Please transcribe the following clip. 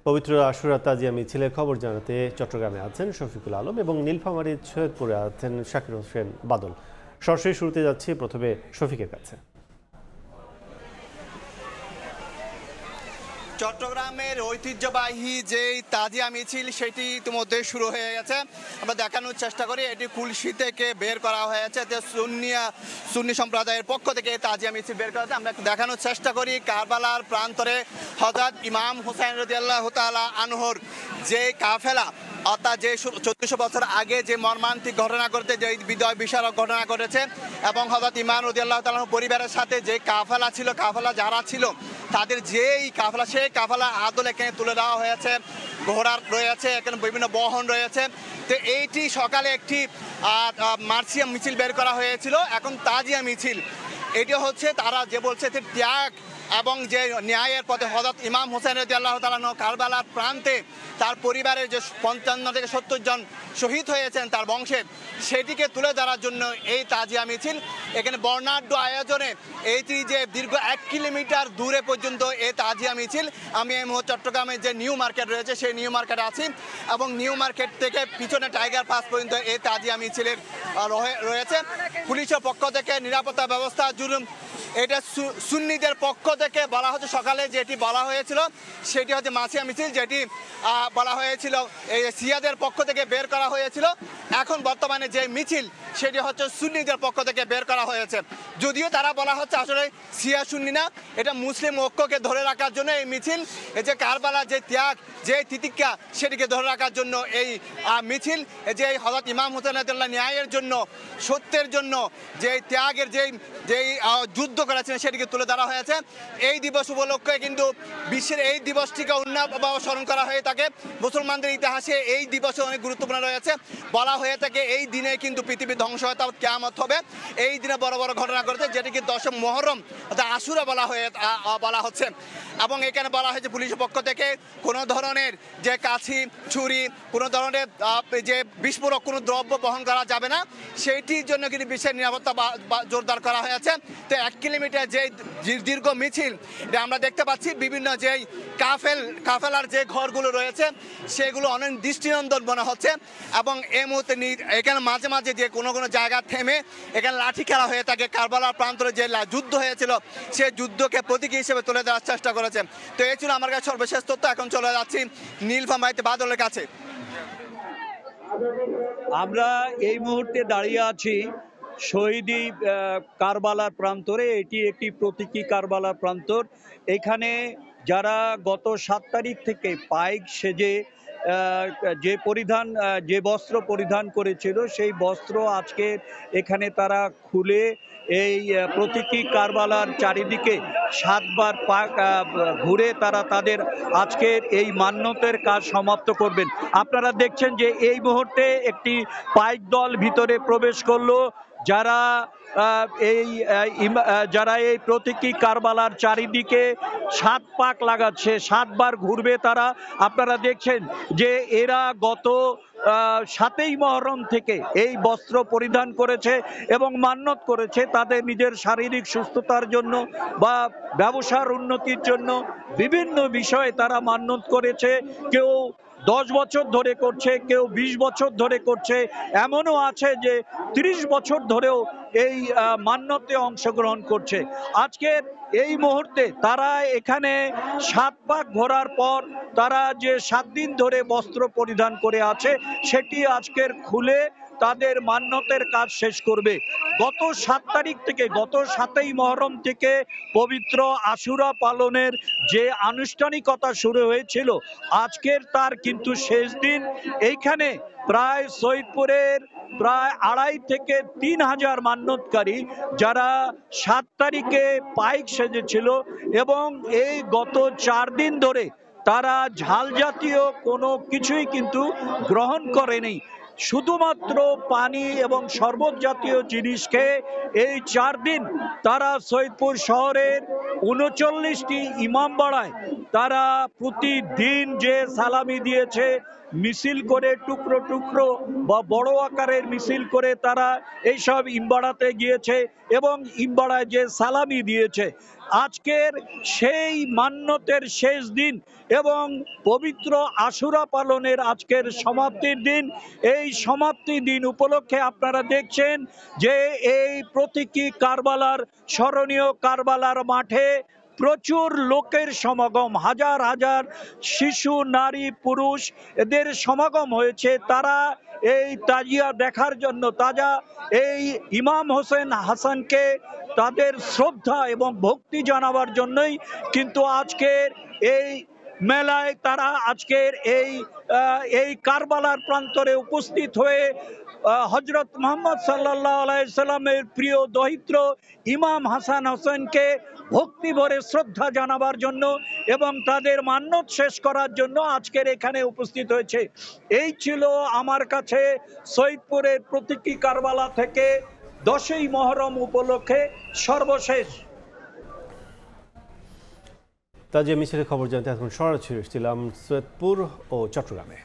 পবিত্র আশুরা তাজিয়া মিছিলের খবর জানাতে চট্টগ্রামে আছেন শফিকুল আলম এবং নীলফামারীর সৈয়দপুরে আছেন শাকির হোসেন বাদল। সরাসরি শুরুতে যাচ্ছি প্রথমে শফিকের কাছে। চট্টগ্রামের ঐতিহ্যবাহী যে তাজিয়া মিছিল সেটি ইতিমধ্যে শুরু হয়ে গেছে। আমরা দেখানোর চেষ্টা করি এটি কুলসি থেকে বের করা হয়েছে, সুন্নি সম্প্রদায়ের পক্ষ থেকে তাজিয়া মিছিল বের করা হয়েছে। আমরা দেখানোর চেষ্টা করি কারবালার প্রান্তরে হযরত ইমাম হুসাইন রাদিয়াল্লাহু তাআলা আনহুর যে কাফেলা, অর্থাৎ যে 1400 বছর আগে যে মর্মান্তিক ঘটনা ঘটেছে, যে হৃদয় বিশারক ঘটনা ঘটেছে, এবং হযরত ইমাম রাদিয়াল্লাহু তাআলা পরিবারের সাথে যে কাফেলা ছিল, কাফেলা যারা ছিল তাদের যেই কাফেলা, সেই কাফেলা আদল এখানে তুলে দেওয়া হয়েছে। ঘোড়া রয়েছে, এখানে বিভিন্ন বহন রয়েছে। তো এইটি সকালে একটি মার্সিয়া মিছিল বের করা হয়েছিল, এখন তাজিয়া মিছিল। এটি হচ্ছে তারা যে বলছে যে ত্যাগ এবং যে ন্যায়ের পথে হযরত ইমাম হুসাইন রাদিয়াল্লাহু তাআলা কারবালার প্রান্তে তার পরিবারের যে 55 থেকে 70 জন শহীদ হয়েছেন তার বংশে, সেটিকে তুলে ধরার জন্য এই তাজিয়া মিছিল। এখানে বর্ণাঢ্য আয়োজনে এইটি যে দীর্ঘ 1 কিলোমিটার দূরে পর্যন্ত এই তাজিয়া মিছিল। আমি এই মুহূর্তে চট্টগ্রামে যে নিউ মার্কেট রয়েছে সেই নিউ মার্কেটে আছি, এবং নিউ মার্কেট থেকে পিছনে টাইগার পাস পর্যন্ত এই তাজিয়া মিছিলের রয়েছে। পুলিশের পক্ষ থেকে নিরাপত্তা ব্যবস্থা জুলুম, এটা সুন্নিদের পক্ষ থেকে বলা হচ্ছে। সকালে যেটি বলা হয়েছিল সেটি হচ্ছে মার্সিয়া মিছিল, যেটি বলা হয়েছিল এই শিয়াদের পক্ষ থেকে বের করা হয়েছিল। এখন বর্তমানে যে মিছিল সেটি হচ্ছে সুন্নিদের পক্ষ থেকে বের করা হয়েছে। যদিও তারা বলা হচ্ছে আসলে শিয়া সুন্নি না, এটা মুসলিম ঐক্যকে ধরে রাখার জন্য এই মিছিল। এই যে কারবালা যে ত্যাগ, যে তিতিক্ষা, সেটিকে ধরে রাখার জন্য এই মিছিল। যে হযরত ইমাম হুসাইন রাদিয়াল্লাহু ন্যায়ের জন্য, সত্যের জন্য যে ত্যাগের যেই যুদ্ধ করেছেন সেটিকে তুলে ধরা হয়েছে। এই দিবস উপলক্ষে কিন্তু বিশ্বের এই দিবসটিকে উন্নতভাবে স্মরণ করা হয়ে থাকে। মুসলমানদের ইতিহাসে এই দিবসে অনেক গুরুত্বপূর্ণ রয়েছে। বলা হয়ে থাকে এই দিনে কিন্তু পৃথিবী ধ্বংস হয়ে কিয়ামত হবে। এই দিনে বড় বড় ঘটনা ঘটেছে, যেটিকে 10ম মুহররম অর্থাৎ আশুরা বলা হচ্ছে। এবং এখানে বলা হয়েছে পুলিশের পক্ষ থেকে কোনো ধরনের যে কাছি, ছুরি, কোনো ধরনের যে বিস্ফোরক কোনো দ্রব্য বহন করা যাবে না, সেইটির জন্য কিন্তু বিশেষ নিরাপত্তা জোরদার করা হয়েছে। তো 1 কিলোমিটার যে দীর্ঘ মিছিল, এটা আমরা দেখতে পাচ্ছি বিভিন্ন যেই কাফেলার যে ঘরগুলো রয়েছে সেগুলো অনেক দৃষ্টিনন্দন মনে হচ্ছে। এবং এই মুহূর্তে এখানে মাঝে মাঝে যে কোনো জায়গা থেমে এখানে লাঠি খেলা হয়ে থাকে। কারবালার প্রান্তরে যে যুদ্ধ হয়েছিল সেই যুদ্ধকে প্রতীকী হিসেবে তুলে দেওয়ার চেষ্টা করেছে। তো এই ছিল আমার কাছে সর্বশেষ তথ্য। এখন চলে যাচ্ছি নীলফামারীতে বাদলের কাছে। আমরা এই মুহূর্তে দাঁড়িয়ে আছি শহীদি কারবালার প্রান্তরে। এটি একটি প্রতীকী কারবালার প্রান্তর। এখানে যারা গত 7 তারিখ থেকে পাইক সেজে যে বস্ত্র পরিধান করেছিল সেই বস্ত্র আজকে এখানে তারা খুলে এই প্রতীকী কারবালার চারিদিকে 7 বার ঘুরে তারা তাদের আজকের এই মান্যতের কাজ সমাপ্ত করবেন। আপনারা দেখছেন যে এই মুহূর্তে একটি পাইক দল ভিতরে প্রবেশ করলো, যারা এই প্রতীকী কারবালার চারিদিকে 7 পাক লাগাচ্ছে, 7 বার ঘুরবে তারা। আপনারা দেখছেন যে এরা গত 7ই মুহররম থেকে এই বস্ত্র পরিধান করেছে এবং মান্যত করেছে তাদের নিজের শারীরিক সুস্থতার জন্য বা ব্যবসার উন্নতির জন্য। বিভিন্ন বিষয়ে তারা মান্যত করেছে। কেউ 10 বছর ধরে করছে, কেউ 20 বছর ধরে করছে, এমনও আছে যে 30 বছর ধরেও এই মান্যতে অংশগ্রহণ করছে। আজকের এই মুহূর্তে তারা এখানে 7 পাক ঘোরার পর তারা যে 7 দিন ধরে বস্ত্র পরিধান করে আছে সেটি আজকের খুলে তাদের মান্যতের কাজ শেষ করবে। গত 7 তারিখ থেকে, গত 7ই মুহররম থেকে পবিত্র আশুরা পালনের যে আনুষ্ঠানিকতা শুরু হয়েছিল, আজকের তার কিন্তু শেষ দিন। এইখানে প্রায় সৈয়দপুরের প্রায় 2.5 থেকে 3 হাজার মান্যতকারী যারা 7 তারিখে পাইক সেজেছিল এবং এই গত 4 দিন ধরে তারা ঝাল জাতীয় কোনো কিছুই কিন্তু গ্রহণ করেনি, শুধুমাত্র পানি এবং শরবত জাতীয় জিনিস খেয়ে এই 4 দিন তারা সৈয়দপুর শহরের 39টি ইমামবাড়ায় তারা প্রতিদিন যে সালামি দিয়েছে, মিছিল করে টুকরো টুকরো বা বড় আকারের মিছিল করে তারা এইসব ইমবাড়াতে গিয়েছে এবং ইমবাড়ায় যে সালামি দিয়েছে আজকের সেই মান্যতের শেষ দিন এবং পবিত্র আশুরা পালনের আজকের সমাপ্তির দিন। এই সমাপ্তি দিন উপলক্ষে আপনারা দেখছেন যে এই প্রতীকী কারবালার স্মরণীয় কারবালার মাঠে প্রচুর লোকের সমাগম, হাজার হাজার শিশু, নারী, পুরুষ এদের সমাগম হয়েছে। তারা এই তাজিয়া দেখার জন্য, এই ইমাম হোসেন হাসানকে তাদের শ্রদ্ধা এবং ভক্তি জানাবার জন্যই কিন্তু আজকের এই মেলায় তারা আজকের এই কারবালার প্রান্তরে উপস্থিত হয়ে হযরত মুহাম্মদ সাল্লাল্লাহু আলাইহি সাল্লামের প্রিয় দহিত্র ইমাম হাসান হোসেনকে ভক্তি ভরে শ্রদ্ধা জানাবার জন্য এবং তাদের মান্যত শেষ করার জন্য আজকের এখানে উপস্থিত হয়েছে। এই ছিল আমার কাছে সৈয়দপুরের প্রতীকী কারবালা থেকে 10ই মহরম উপলক্ষে সর্বশেষ। তাজিয়া মিছিলের খবর জানতে এখন সরাসরি এসেছিলাম সৈয়দপুর ও চট্টগ্রামে।